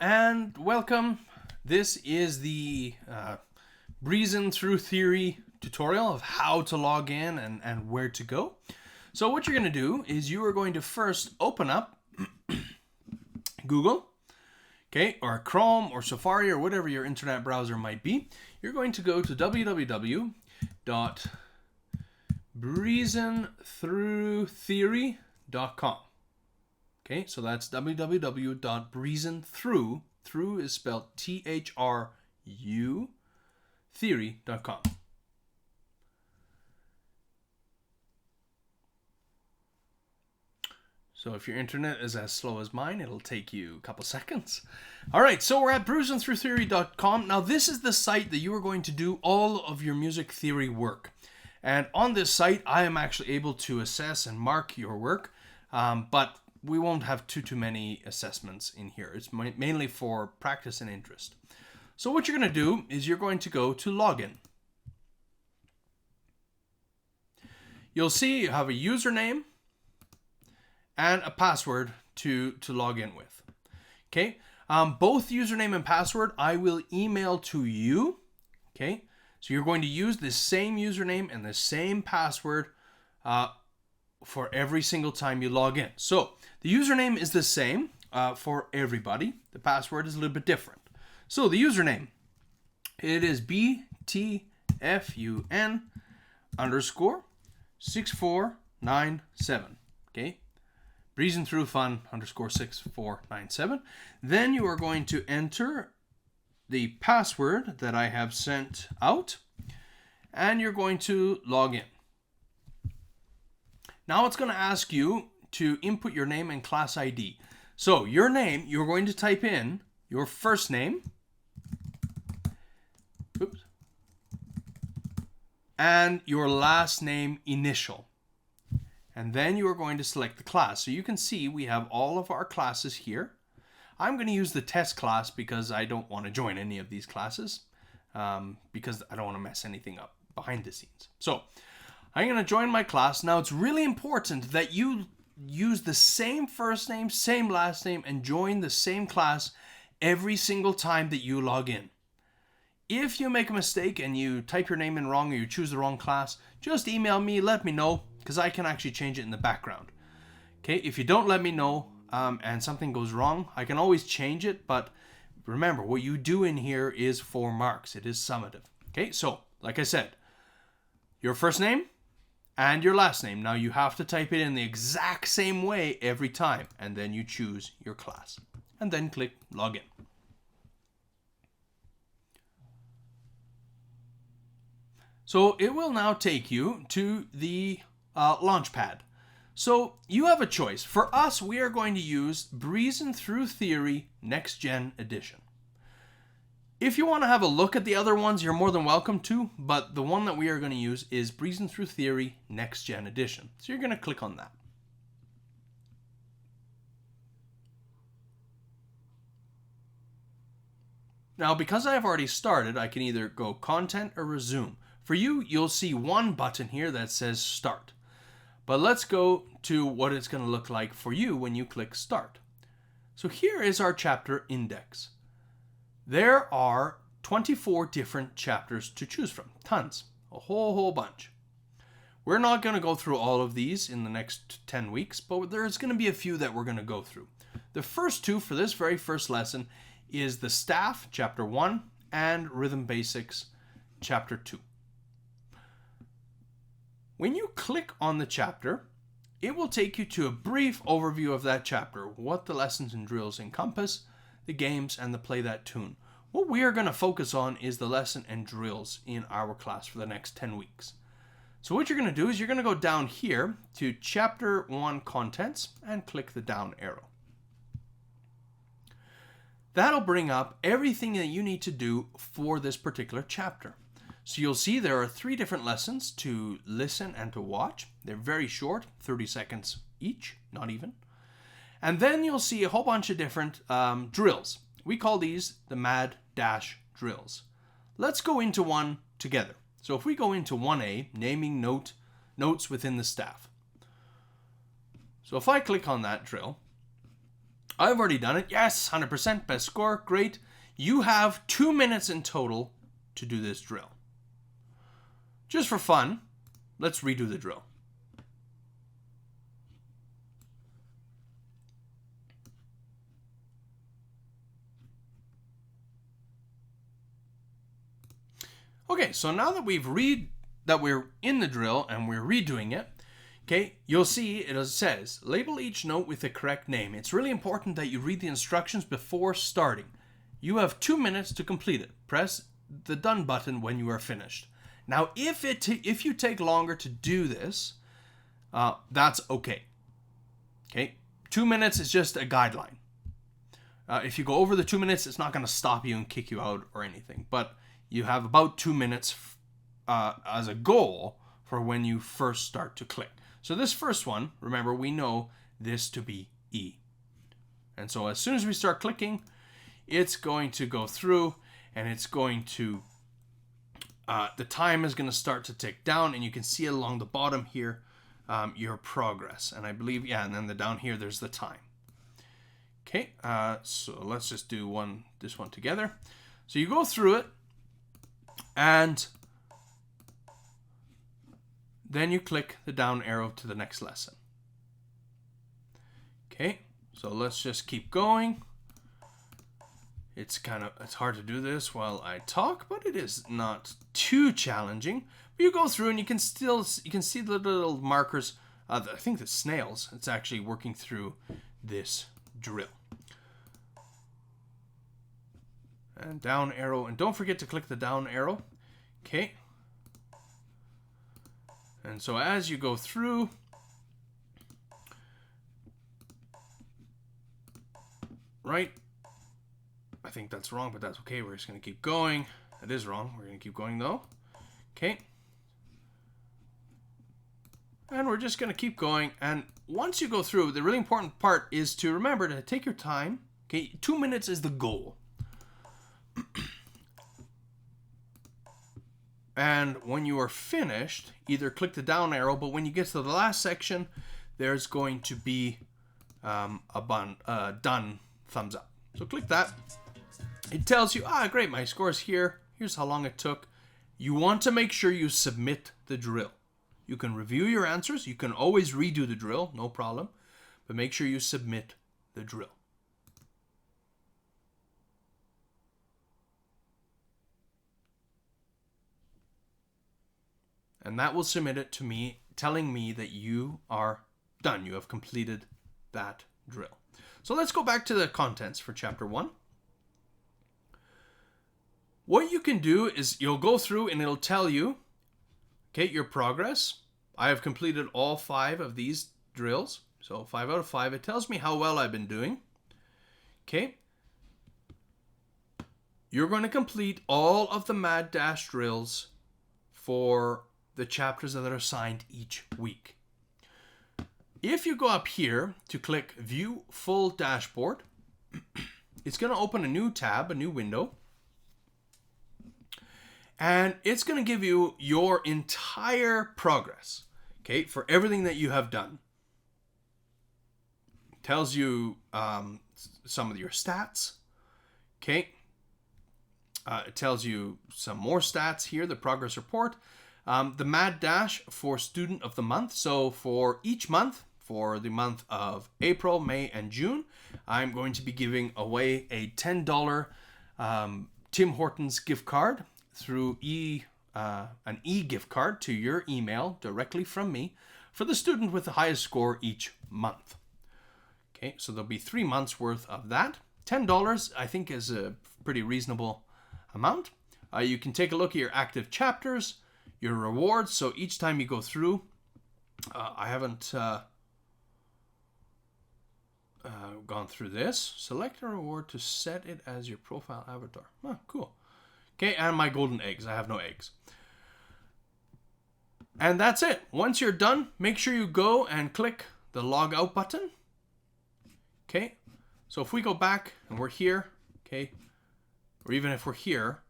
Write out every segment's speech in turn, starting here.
and welcome. This is the Breezin Thru Theory tutorial of how to log in and where to go. So what you're going to do is you are going to first open up Google, okay, or Chrome or Safari or whatever your internet browser might be. You're going to go to www.breezintrutheory.com. Okay, so that's www.breezinthru, through is spelled Thru, theory.com. So if your internet is as slow as mine, it'll take you a couple seconds. All right, so we're at breezintrutheory.com. Now this is the site that you are going to do all of your music theory work. And on this site, I am actually able to assess and mark your work, but we won't have too many assessments in here. It's mainly for practice and interest. So what you're going to do is you're going to go to login. You'll see you have a username and a password to log in with. Okay, both username and password I will email to you. Okay, so you're going to use the same username and the same password for every single time you log in. So the username is the same for everybody. The password is a little bit different. So the username, it is BTFUN_6497. Okay, Breezin Thru Fun _6497. Then you are going to enter the password that I have sent out, and you're going to log in. Now it's going to ask you to input your name and class ID. So your name, you're going to type in your first name, and your last name initial. And then you are going to select the class. So you can see we have all of our classes here. I'm going to use the test class because I don't want to join any of these classes because I don't want to mess anything up behind the scenes. So I'm going to join my class. Now it's really important that you use the same first name, same last name, and join the same class every single time that you log in. If you make a mistake and you type your name in wrong or you choose the wrong class, just email me, let me know, because I can actually change it in the background. Okay, if you don't let me know and something goes wrong, I can always change it, but remember, what you do in here is 4 marks. It is summative. Okay, so like I said, your first name and your last name. Now you have to type it in the exact same way every time, and then you choose your class, and then click login. So it will now take you to the Launchpad. So you have a choice. For us, we are going to use Breezin Thru Theory Next Gen Edition. If you want to have a look at the other ones, you're more than welcome to, but the one that we are going to use is Breezin Thru Theory Next Gen Edition. So you're going to click on that. Now, because I have already started, I can either go Content or Resume. For you, you'll see one button here that says Start. But let's go to what it's going to look like for you when you click Start. So here is our chapter index. There are 24 different chapters to choose from. Tons. A whole bunch. We're not going to go through all of these in the next 10 weeks, but there's going to be a few that we're going to go through. The first 2 for this very first lesson is the Staff, Chapter 1, and Rhythm Basics, Chapter 2. When you click on the chapter, it will take you to a brief overview of that chapter, what the lessons and drills encompass, the games, and the play that tune. What we are going to focus on is the lesson and drills in our class for the next 10 weeks. So what you're going to do is you're going to go down here to Chapter 1 Contents and click the down arrow. That'll bring up everything that you need to do for this particular chapter. So you'll see there are 3 different lessons to listen and to watch. They're very short, 30 seconds each, not even. And then you'll see a whole bunch of different drills. We call these the mad dash drills. Let's go into one together. So if we go into 1A, naming notes within the staff. So if I click on that drill, I've already done it. Yes, 100%, best score, great. You have 2 minutes in total to do this drill. Just for fun, let's redo the drill. Okay, so now that we're in the drill and we're redoing it, okay, you'll see it says, label each note with the correct name. It's really important that you read the instructions before starting. You have 2 minutes to complete it. Press the done button when you are finished. Now, if you take longer to do this, that's okay. Okay, 2 minutes is just a guideline. If you go over the 2 minutes, it's not going to stop you and kick you out or anything. But you have about 2 minutes as a goal for when you first start to click. So this first one, remember, we know this to be E. And so as soon as we start clicking, it's going to go through and it's going to, the time is going to start to tick down, and you can see along the bottom here your progress. And I believe, yeah, and then down here, there's the time. Okay, so let's just do this one together. So you go through it, and then you click the down arrow to the next lesson. Okay, so let's just keep going. It's hard to do this while I talk, but it is not too challenging. But you go through and you can see the little markers. I think the snails. It's actually working through this drill. And down arrow, and don't forget to click the down arrow. Okay. And so as you go through, right? I think that's wrong, but that's okay. We're just going to keep going. That is wrong. We're going to keep going though. Okay. And we're just going to keep going. And once you go through, the really important part is to remember to take your time. Okay, 2 minutes is the goal. And when you are finished, either click the down arrow, but when you get to the last section, there's going to be a done thumbs up. So click that. It tells you, great, my score is here. Here's how long it took. You want to make sure you submit the drill. You can review your answers. You can always redo the drill, no problem. But make sure you submit the drill. And that will submit it to me, telling me that you are done. You have completed that drill. So let's go back to the contents for chapter 1. What you can do is you'll go through and it'll tell you, okay, your progress. I have completed all 5 of these drills. So 5 out of 5. It tells me how well I've been doing. Okay. You're going to complete all of the Mad Dash drills for the chapters that are assigned each week. If you go up here to click View Full Dashboard, it's going to open a new tab, a new window. And it's going to give you your entire progress, okay, for everything that you have done. It tells you some of your stats, okay. It tells you some more stats here, the progress report. The Mad Dash for Student of the Month. So for each month, for the month of April, May, and June, I'm going to be giving away a $10 Tim Hortons gift card through an e-gift card to your email directly from me for the student with the highest score each month. Okay, so there'll be 3 months worth of that. $10 I think is a pretty reasonable amount. You can take a look at your active chapters, your rewards. So each time you go through, I haven't gone through this. Select a reward to set it as your profile avatar. Oh, cool. Okay, and my golden eggs. I have no eggs. And that's it. Once you're done, make sure you go and click the log out button. Okay, so if we go back and we're here, okay, or even if we're here,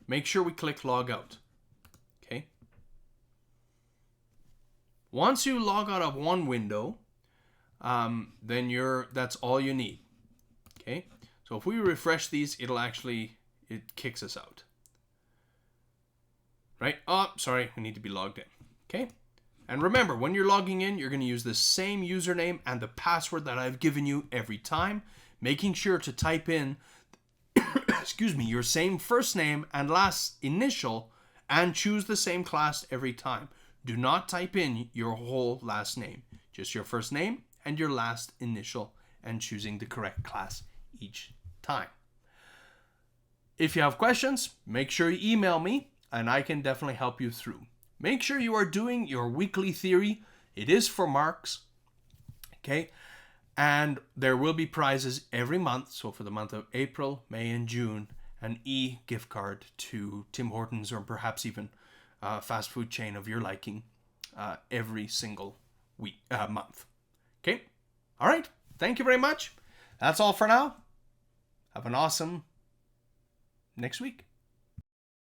make sure we click log out. Okay. Once you log out of one window, then that's all you need. Okay, so if we refresh these, it kicks us out. Right? Oh, sorry, we need to be logged in. Okay, and remember, when you're logging in, you're going to use the same username and the password that I've given you every time, making sure to type in, excuse me, your same first name and last initial, and choose the same class every time. Do not type in your whole last name, just your first name and your last initial, and choosing the correct class each time. If you have questions, make sure you email me and I can definitely help you through. Make sure you are doing your weekly theory. It is for marks. Okay? And there will be prizes every month. So for the month of April, May, and June, an gift card to Tim Hortons or perhaps even a fast food chain of your liking every single month. Okay? All right. Thank you very much. That's all for now. Have an awesome next week.